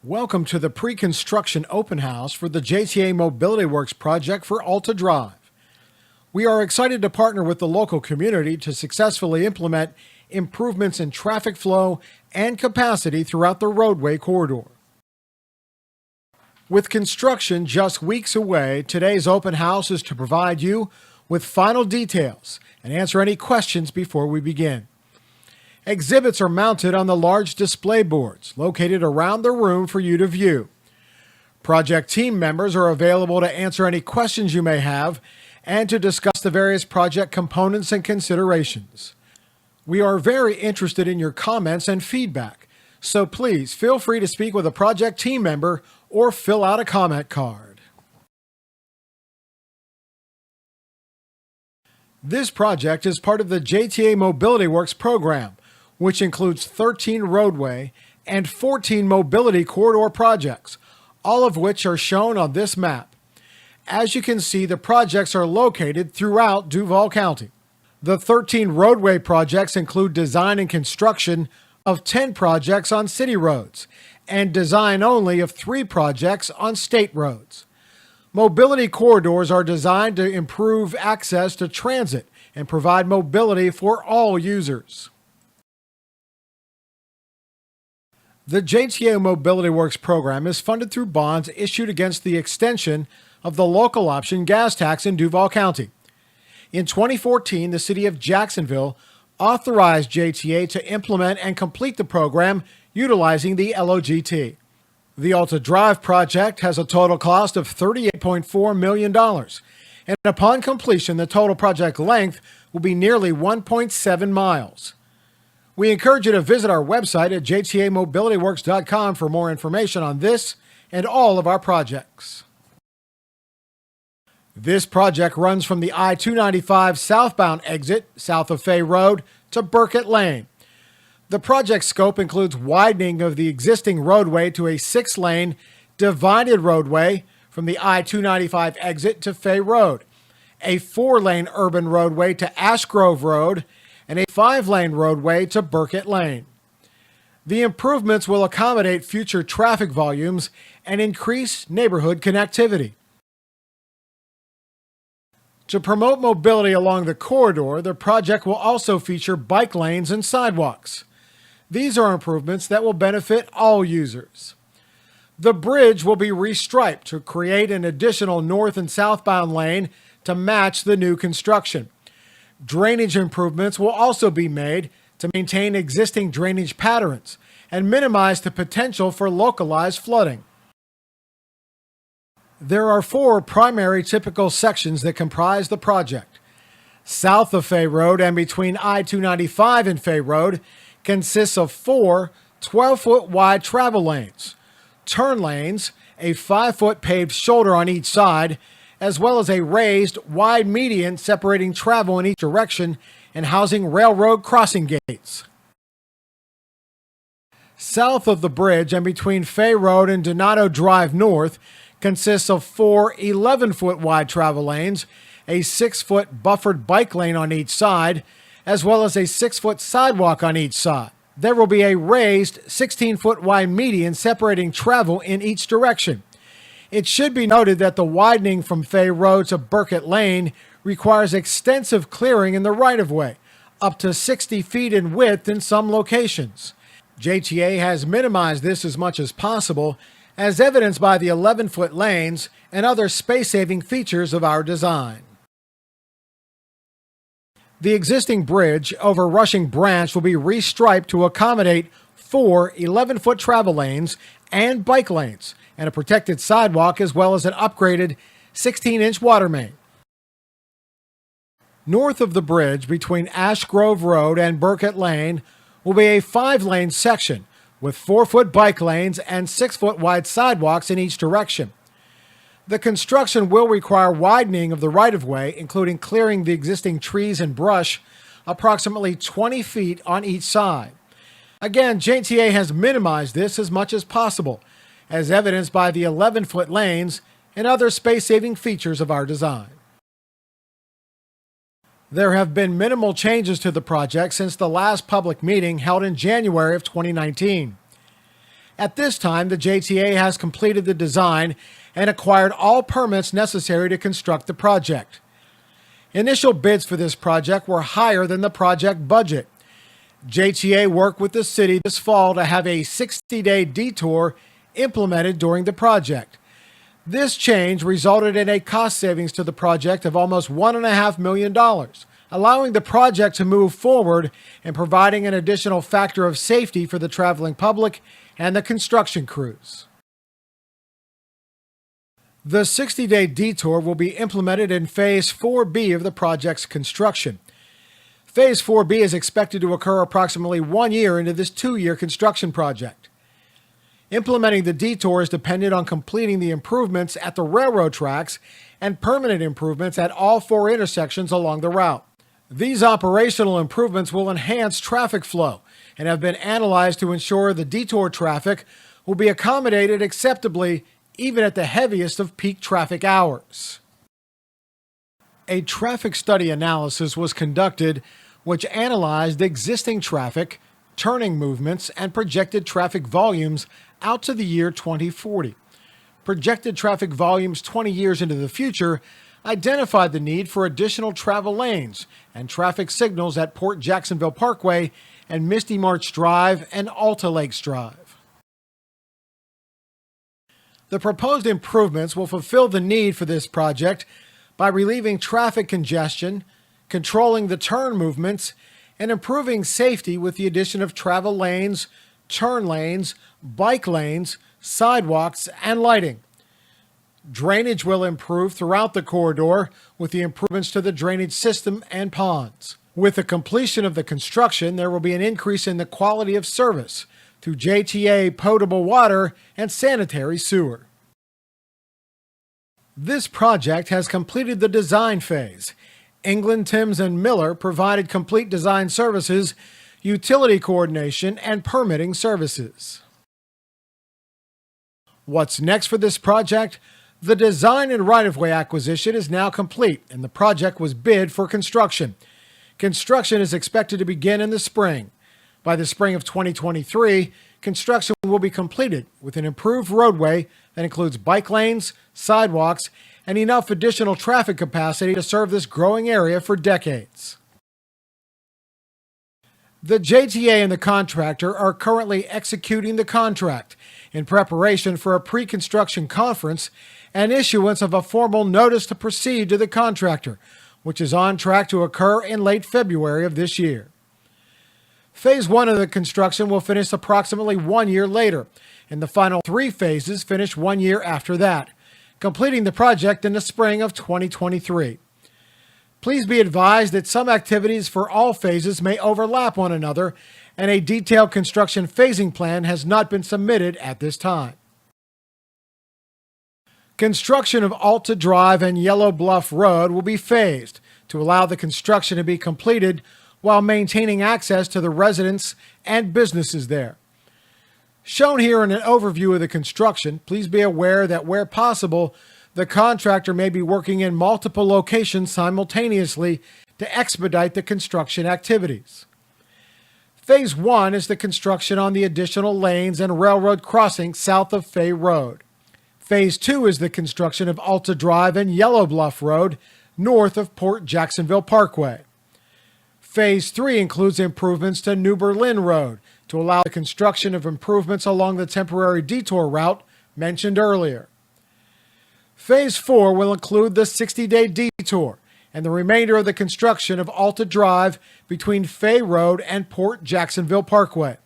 Welcome to the pre-construction open house for the JTA Mobility Works project for Alta Drive. We are excited to partner with the local community to successfully implement improvements in traffic flow and capacity throughout the roadway corridor. With construction just weeks away, today's open house is to provide you with final details and answer any questions before we begin. Exhibits are mounted on the large display boards located around the room for you to view. Project team members are available to answer any questions you may have and to discuss the various project components and considerations. We are very interested in your comments and feedback, so please feel free to speak with a project team member or fill out a comment card. This project is part of the JTA Mobility Works program, which includes 13 roadway and 14 mobility corridor projects, all of which are shown on this map. As you can see, the projects are located throughout Duval County. The 13 roadway projects include design and construction of 10 projects on city roads and design only of 3 projects on state roads. Mobility corridors are designed to improve access to transit and provide mobility for all users. The JTA Mobility Works program is funded through bonds issued against the extension of the local option gas tax in Duval County. In 2014, the city of Jacksonville authorized JTA to implement and complete the program utilizing the LOGT. The Alta Drive project has a total cost of $38.4 million, and upon completion, the total project length will be nearly 1.7 miles. We encourage you to visit our website at jtamobilityworks.com for more information on this and all of our projects. This project runs from the I-295 southbound exit south of Fay Road to Burkett Lane. The project scope includes widening of the existing roadway to a 6-lane divided roadway from the I-295 exit to Fay Road, a 4-lane urban roadway to Ash Grove Road, and a 5-lane roadway to Burkett Lane. The improvements will accommodate future traffic volumes and increase neighborhood connectivity. To promote mobility along the corridor, the project will also feature bike lanes and sidewalks. These are improvements that will benefit all users. The bridge will be restriped to create an additional north and southbound lane to match the new construction. Drainage improvements will also be made to maintain existing drainage patterns and minimize the potential for localized flooding. There are 4 primary typical sections that comprise the project. South of Fay Road and between I-295 and Fay Road consists of 4 12-foot wide travel lanes, turn lanes, a 5-foot paved shoulder on each side, as well as a raised, wide median separating travel in each direction and housing railroad crossing gates. South of the bridge and between Fay Road and Donato Drive North consists of 4 11-foot wide travel lanes, a 6-foot buffered bike lane on each side, as well as a 6-foot sidewalk on each side. There will be a raised 16-foot wide median separating travel in each direction. It should be noted that the widening from Fay Road to Burkett Lane requires extensive clearing in the right-of-way, up to 60 feet in width in some locations. JTA has minimized this as much as possible, as evidenced by the 11-foot lanes and other space-saving features of our design. The existing bridge over Rushing Branch will be restriped to accommodate 4 11-foot travel lanes and bike lanes, and a protected sidewalk, as well as an upgraded 16-inch water main. North of the bridge between Ash Grove Road and Burkett Lane will be a 5-lane section with 4-foot bike lanes and 6-foot wide sidewalks in each direction. The construction will require widening of the right-of-way, including clearing the existing trees and brush approximately 20 feet on each side. Again, JTA has minimized this as much as possible, as evidenced by the 11-foot lanes and other space-saving features of our design. There have been minimal changes to the project since the last public meeting held in January of 2019. At this time, the JTA has completed the design and acquired all permits necessary to construct the project. Initial bids for this project were higher than the project budget. JTA worked with the city this fall to have a 60-day detour implemented during the project. This change resulted in a cost savings to the project of almost $1.5 million, allowing the project to move forward and providing an additional factor of safety for the traveling public and the construction crews. The 60-day detour will be implemented in Phase 4B of the project's construction. Phase 4B is expected to occur approximately 1 year into this 2-year construction project. Implementing the detour is dependent on completing the improvements at the railroad tracks and permanent improvements at all 4 intersections along the route. These operational improvements will enhance traffic flow and have been analyzed to ensure the detour traffic will be accommodated acceptably even at the heaviest of peak traffic hours. A traffic study analysis was conducted which analyzed existing traffic, turning movements, and projected traffic volumes out to the year 2040. Projected traffic volumes 20 years into the future identified the need for additional travel lanes and traffic signals at Port Jacksonville Parkway and Misty March Drive and Alta Lakes Drive. The proposed improvements will fulfill the need for this project by relieving traffic congestion, controlling the turn movements, and improving safety with the addition of travel lanes, turn lanes, bike lanes, sidewalks, and lighting. Drainage will improve throughout the corridor with the improvements to the drainage system and ponds. With the completion of the construction, there will be an increase in the quality of service through JTA potable water and sanitary sewer. This project has completed the design phase. England, Timms, and Miller provided complete design services, utility coordination, and permitting services. What's next for this project? The design and right-of-way acquisition is now complete, and the project was bid for construction. Construction is expected to begin in the spring. By the spring of 2023, construction will be completed with an improved roadway that includes bike lanes, sidewalks, and enough additional traffic capacity to serve this growing area for decades. The JTA and the contractor are currently executing the contract in preparation for a pre-construction conference and issuance of a formal notice to proceed to the contractor, which is on track to occur in late February of this year. Phase 1 of the construction will finish approximately 1 year later, and the final 3 phases finish 1 year after that, completing the project in the spring of 2023. Please be advised that some activities for all phases may overlap one another, and a detailed construction phasing plan has not been submitted at this time. Construction of Alta Drive and Yellow Bluff Road will be phased to allow the construction to be completed while maintaining access to the residents and businesses there. Shown here in an overview of the construction, please be aware that where possible, the contractor may be working in multiple locations simultaneously to expedite the construction activities. Phase 1 is the construction on the additional lanes and railroad crossing south of Fay Road. Phase 2 is the construction of Alta Drive and Yellow Bluff Road north of Port Jacksonville Parkway. Phase 3 includes improvements to New Berlin Road to allow the construction of improvements along the temporary detour route mentioned earlier. Phase 4 will include the 60-day detour and the remainder of the construction of Alta Drive between Fay Road and Port Jacksonville Parkway.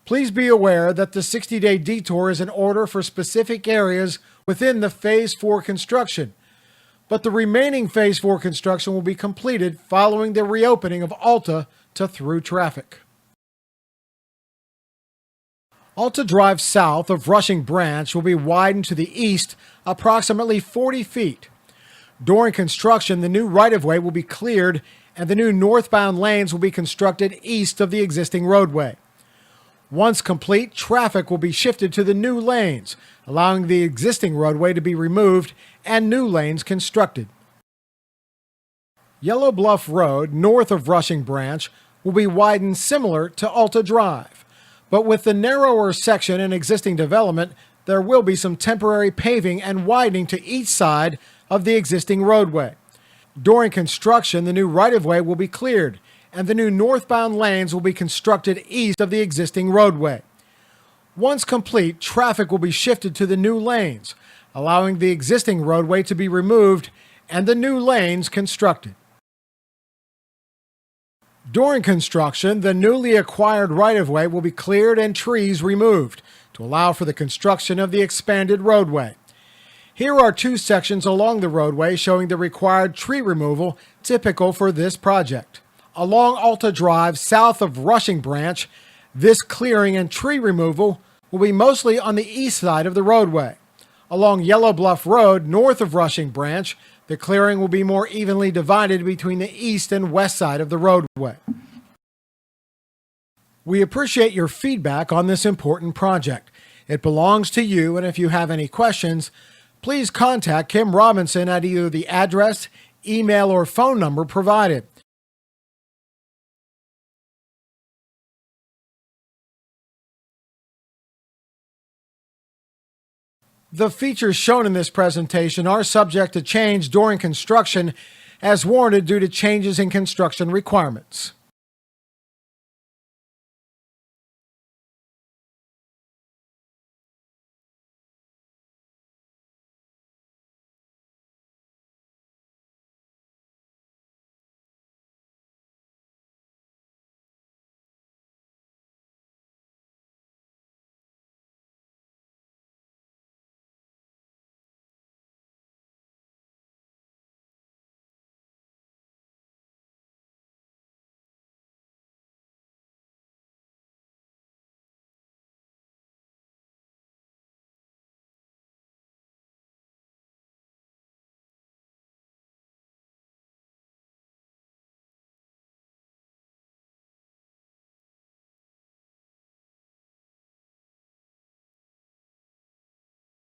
Please be aware that the 60-day detour is in order for specific areas within the Phase 4 construction, but the remaining Phase 4 construction will be completed following the reopening of Alta to through traffic. Alta Drive south of Rushing Branch will be widened to the east approximately 40 feet. During construction, the new right-of-way will be cleared and the new northbound lanes will be constructed east of the existing roadway. Once complete, traffic will be shifted to the new lanes, allowing the existing roadway to be removed and new lanes constructed. Yellow Bluff Road, north of Rushing Branch, will be widened similar to Alta Drive. But with the narrower section in existing development, there will be some temporary paving and widening to each side of the existing roadway. During construction, the new right-of-way will be cleared, and the new northbound lanes will be constructed east of the existing roadway. Once complete, traffic will be shifted to the new lanes, allowing the existing roadway to be removed and the new lanes constructed. During construction, the newly acquired right-of-way will be cleared and trees removed to allow for the construction of the expanded roadway. Here are two sections along the roadway showing the required tree removal typical for this project. Along Alta Drive, south of Rushing Branch, this clearing and tree removal will be mostly on the east side of the roadway. Along Yellow Bluff Road, north of Rushing Branch, the clearing will be more evenly divided between the east and west side of the roadway. We appreciate your feedback on this important project. It belongs to you, and if you have any questions, please contact Kim Robinson at either the address, email, or phone number provided. The features shown in this presentation are subject to change during construction as warranted due to changes in construction requirements.